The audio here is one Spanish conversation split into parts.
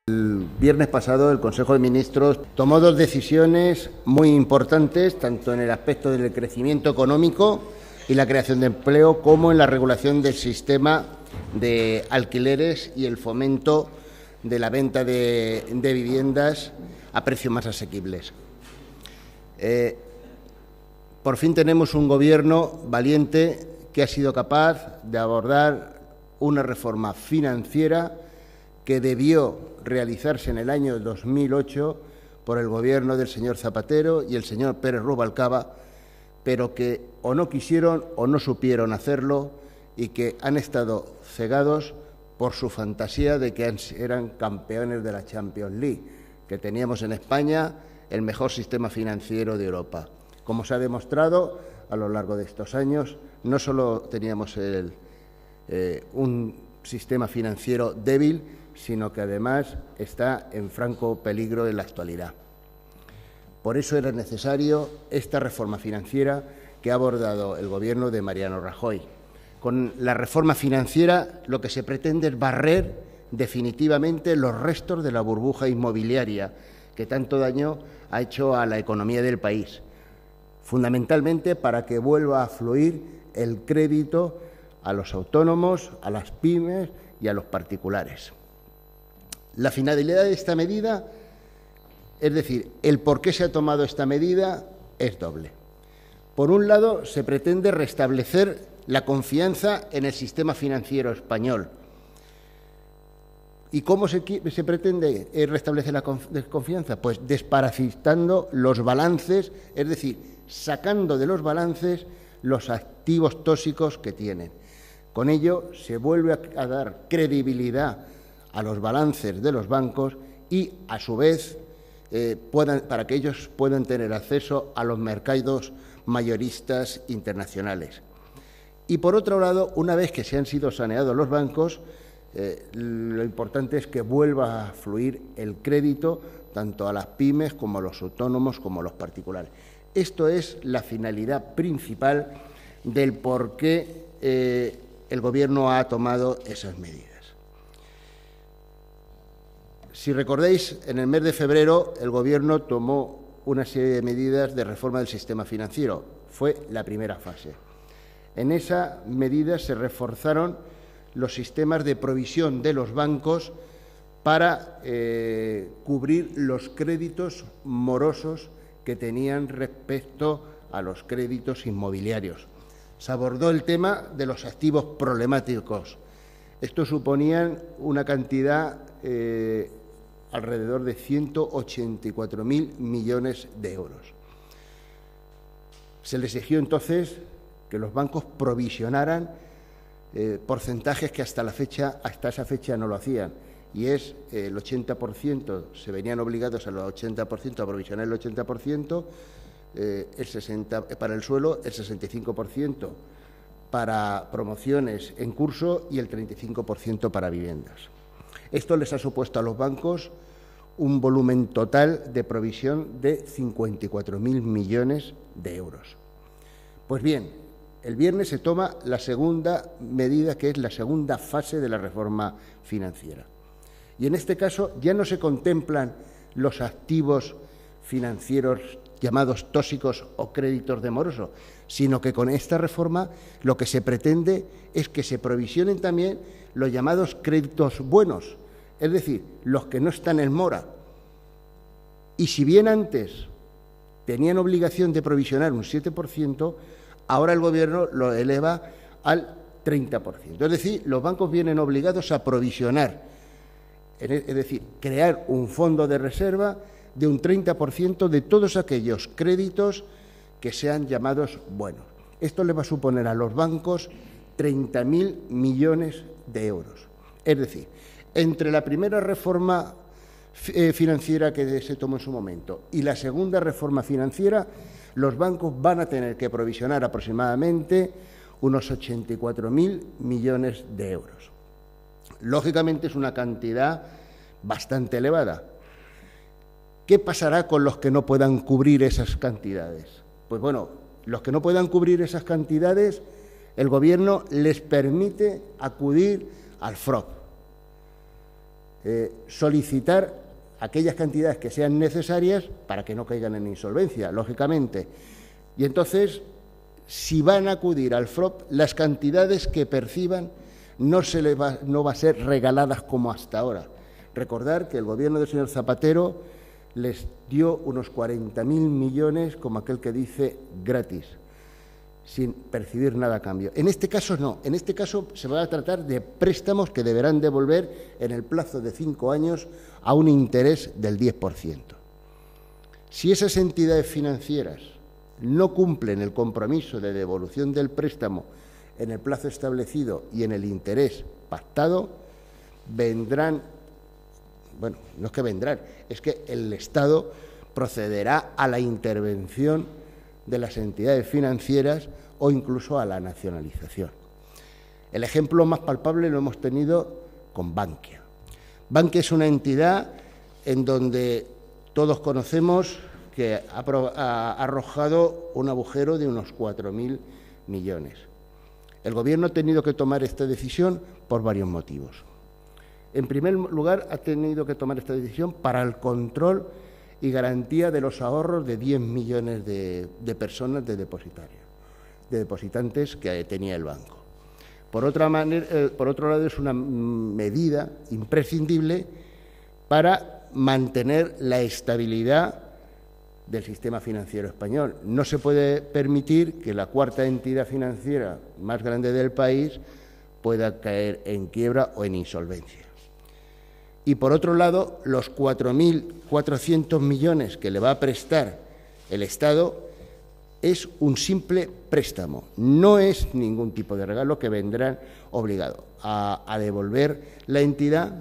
El viernes pasado el Consejo de Ministros tomó dos decisiones muy importantes, tanto en el aspecto del crecimiento económico y la creación de empleo, como en la regulación del sistema de alquileres y el fomento de la venta de viviendas a precios más asequibles. Por fin tenemos un Gobierno valiente que ha sido capaz de abordar una reforma financiera que debió realizarse en el año 2008 por el Gobierno del señor Zapatero y el señor Pérez Rubalcaba, pero que o no quisieron o no supieron hacerlo y que han estado cegados por su fantasía de que eran campeones de la Champions League, que teníamos en España el mejor sistema financiero de Europa. Como se ha demostrado a lo largo de estos años, no solo teníamos un sistema financiero débil, sino que además está en franco peligro en la actualidad. Por eso era necesario esta reforma financiera que ha abordado el Gobierno de Mariano Rajoy. Con la reforma financiera lo que se pretende es barrer definitivamente los restos de la burbuja inmobiliaria que tanto daño ha hecho a la economía del país, fundamentalmente para que vuelva a fluir el crédito a los autónomos, a las pymes y a los particulares. La finalidad de esta medida, es decir, el por qué se ha tomado esta medida, es doble. Por un lado, se pretende restablecer la confianza en el sistema financiero español. ¿Y cómo se pretende restablecer la confianza? Pues desparasitando los balances, es decir, sacando de los balances los activos tóxicos que tienen. Con ello se vuelve a dar credibilidad a los balances de los bancos y, a su vez, para que ellos puedan tener acceso a los mercados mayoristas internacionales. Y, por otro lado, una vez que se han sido saneados los bancos, lo importante es que vuelva a fluir el crédito tanto a las pymes como a los autónomos como a los particulares. Esto es la finalidad principal del por qué el Gobierno ha tomado esas medidas. Si recordáis, en el mes de febrero el Gobierno tomó una serie de medidas de reforma del sistema financiero. Fue la primera fase. En esa medida se reforzaron los sistemas de provisión de los bancos para cubrir los créditos morosos que tenían respecto a los créditos inmobiliarios. Se abordó el tema de los activos problemáticos. Estos suponían una cantidad alrededor de 184.000 millones de euros. Se les exigió entonces que los bancos provisionaran porcentajes que hasta esa fecha no lo hacían, y es el 80%, se venían obligados al 80% a provisionar el 80%, el 60% para el suelo, el 65% para promociones en curso y el 35% para viviendas. Esto les ha supuesto a los bancos un volumen total de provisión de 54.000 millones de euros. Pues bien, el viernes se toma la segunda medida, que es la segunda fase de la reforma financiera. Y en este caso ya no se contemplan los activos financieros llamados tóxicos o créditos de moroso, sino que con esta reforma lo que se pretende es que se provisionen también los llamados créditos buenos, es decir, los que no están en mora. Y si bien antes tenían obligación de provisionar un 7%, ahora el Gobierno lo eleva al 30%. Es decir, los bancos vienen obligados a provisionar, es decir, crear un fondo de reserva de un 30% de todos aquellos créditos que sean llamados buenos. Esto le va a suponer a los bancos 30.000 millones de euros. Es decir, entre la primera reforma financiera que se tomó en su momento y la segunda reforma financiera, los bancos van a tener que provisionar aproximadamente unos 84.000 millones de euros. Lógicamente es una cantidad bastante elevada. ¿Qué pasará con los que no puedan cubrir esas cantidades? Pues bueno, los que no puedan cubrir esas cantidades, el Gobierno les permite acudir al FROB. solicitar aquellas cantidades que sean necesarias para que no caigan en insolvencia, lógicamente. Y entonces, si van a acudir al FROP, las cantidades que perciban no va a ser regaladas como hasta ahora. Recordar que el gobierno del señor Zapatero les dio unos 40.000 millones, como aquel que dice, gratis, sin percibir nada a cambio. En este caso no, en este caso se va a tratar de préstamos que deberán devolver en el plazo de 5 años a un interés del 10%. Si esas entidades financieras no cumplen el compromiso de devolución del préstamo en el plazo establecido y en el interés pactado, vendrán, bueno, no es que vendrán, es que el Estado procederá a la intervención de las entidades financieras o incluso a la nacionalización. El ejemplo más palpable lo hemos tenido con Bankia. Bankia es una entidad en donde todos conocemos que ha arrojado un agujero de unos 4.000 millones. El Gobierno ha tenido que tomar esta decisión por varios motivos. En primer lugar, ha tenido que tomar esta decisión para el control y garantía de los ahorros de 10 millones de personas de depositantes que tenía el banco. Por otro lado, es una medida imprescindible para mantener la estabilidad del sistema financiero español. No se puede permitir que la cuarta entidad financiera más grande del país pueda caer en quiebra o en insolvencia. Y, por otro lado, los 4.400 millones que le va a prestar el Estado es un simple préstamo, no es ningún tipo de regalo que vendrán obligados a devolver la entidad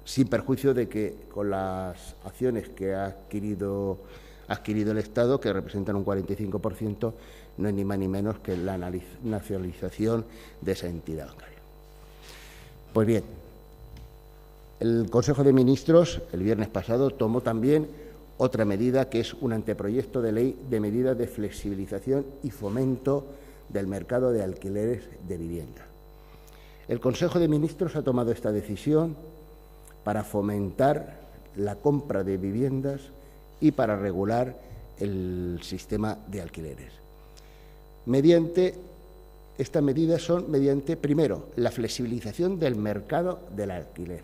sin perjuicio de que con las acciones que ha adquirido el Estado, que representan un 45%, no es ni más ni menos que la nacionalización de esa entidad bancaria. Pues bien, el Consejo de Ministros el viernes pasado tomó también otra medida, que es un anteproyecto de ley de medidas de flexibilización y fomento del mercado de alquileres de vivienda. El Consejo de Ministros ha tomado esta decisión para fomentar la compra de viviendas y para regular el sistema de alquileres. Estas medidas son mediante, primero, la flexibilización del mercado del alquiler.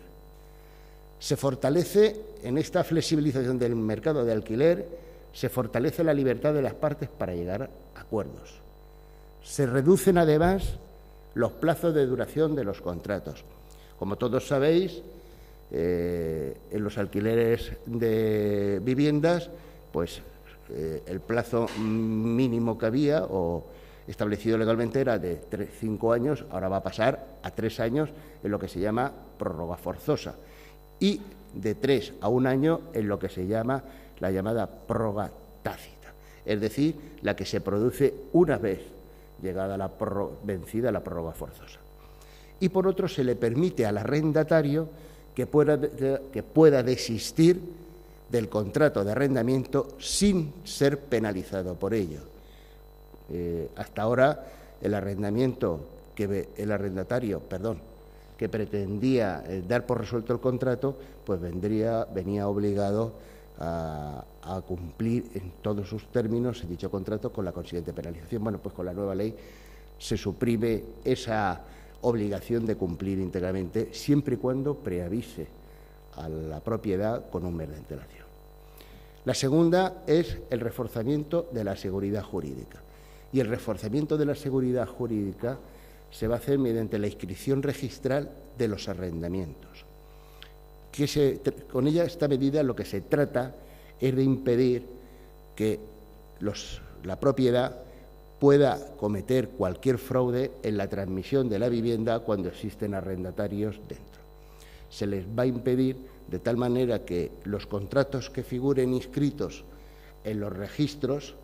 Se fortalece, en esta flexibilización del mercado de alquiler, se fortalece la libertad de las partes para llegar a acuerdos. Se reducen, además, los plazos de duración de los contratos. Como todos sabéis, en los alquileres de viviendas, pues el plazo mínimo que había o establecido legalmente era de 5 años, ahora va a pasar a 3 años en lo que se llama prórroga forzosa y de 3 a 1 año en lo que se llama la llamada prórroga tácita, es decir, la que se produce una vez llegada vencida la prórroga forzosa. Y por otro, se le permite al arrendatario que pueda desistir del contrato de arrendamiento sin ser penalizado por ello. Hasta ahora, el arrendatario que pretendía dar por resuelto el contrato, pues venía obligado a cumplir en todos sus términos dicho contrato con la consiguiente penalización. Bueno, pues con la nueva ley se suprime esa obligación de cumplir íntegramente, siempre y cuando preavise a la propiedad con un mes de antelación. La segunda es el reforzamiento de la seguridad jurídica. Y el reforzamiento de la seguridad jurídica se va a hacer mediante la inscripción registral de los arrendamientos. Con esta medida lo que se trata es de impedir que la propiedad pueda cometer cualquier fraude en la transmisión de la vivienda cuando existen arrendatarios dentro. Se les va a impedir de tal manera que los contratos que figuren inscritos en los registros,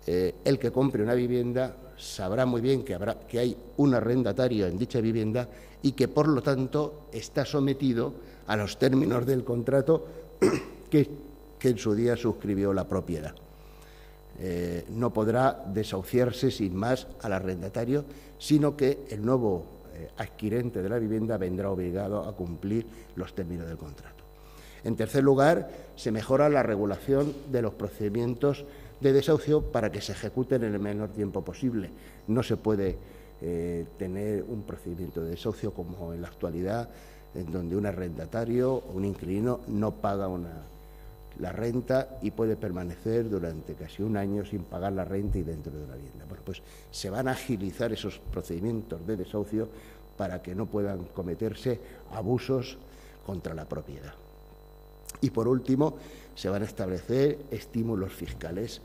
el que compre una vivienda sabrá muy bien que hay un arrendatario en dicha vivienda y que, por lo tanto, está sometido a los términos del contrato que en su día suscribió la propiedad. No podrá desahuciarse sin más al arrendatario, sino que el nuevo adquirente de la vivienda vendrá obligado a cumplir los términos del contrato. En tercer lugar, se mejora la regulación de los procedimientos de desahucio para que se ejecuten en el menor tiempo posible. No se puede tener un procedimiento de desahucio como en la actualidad, en donde un arrendatario o un inquilino no paga la renta y puede permanecer durante casi un año sin pagar la renta y dentro de la vivienda. Bueno, pues se van a agilizar esos procedimientos de desahucio para que no puedan cometerse abusos contra la propiedad. Y, por último, se van a establecer estímulos fiscales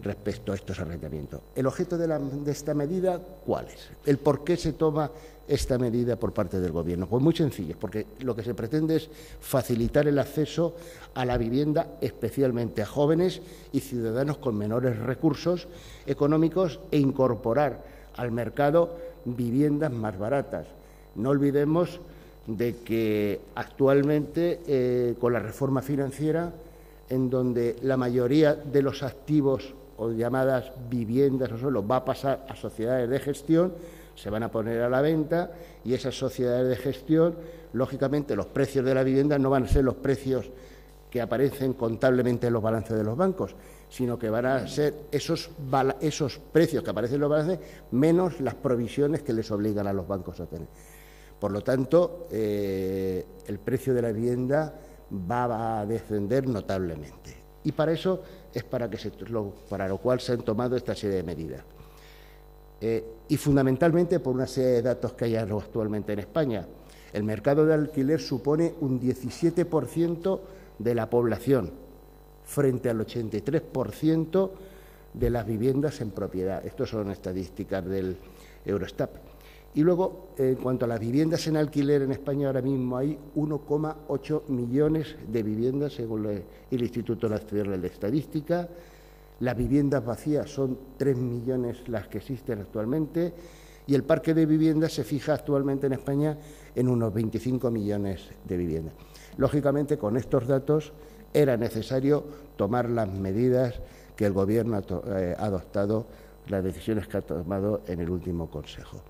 respecto a estos arrendamientos. ¿El objeto de esta medida cuál es? ¿El por qué se toma esta medida por parte del Gobierno? Pues muy sencillo, porque lo que se pretende es facilitar el acceso a la vivienda, especialmente a jóvenes y ciudadanos con menores recursos económicos, e incorporar al mercado viviendas más baratas. No olvidemos de que actualmente, con la reforma financiera, en donde la mayoría de los activos o llamadas viviendas o suelos va a pasar a sociedades de gestión, se van a poner a la venta, y esas sociedades de gestión, lógicamente, los precios de la vivienda no van a ser los precios que aparecen contablemente en los balances de los bancos, sino que van a ser esos precios que aparecen en los balances menos las provisiones que les obligan a los bancos a tener. Por lo tanto, el precio de la vivienda va a descender notablemente. Y para eso es para lo cual se han tomado esta serie de medidas. Y fundamentalmente por una serie de datos que hay actualmente en España. El mercado de alquiler supone un 17% de la población, frente al 83% de las viviendas en propiedad. Estas son estadísticas del Eurostat. Y luego, en cuanto a las viviendas en alquiler en España, ahora mismo hay 1,8 millones de viviendas, según el Instituto Nacional de Estadística. Las viviendas vacías son 3 millones las que existen actualmente, y el parque de viviendas se fija actualmente en España en unos 25 millones de viviendas. Lógicamente, con estos datos era necesario tomar las medidas que el Gobierno ha adoptado, las decisiones que ha tomado en el último Consejo.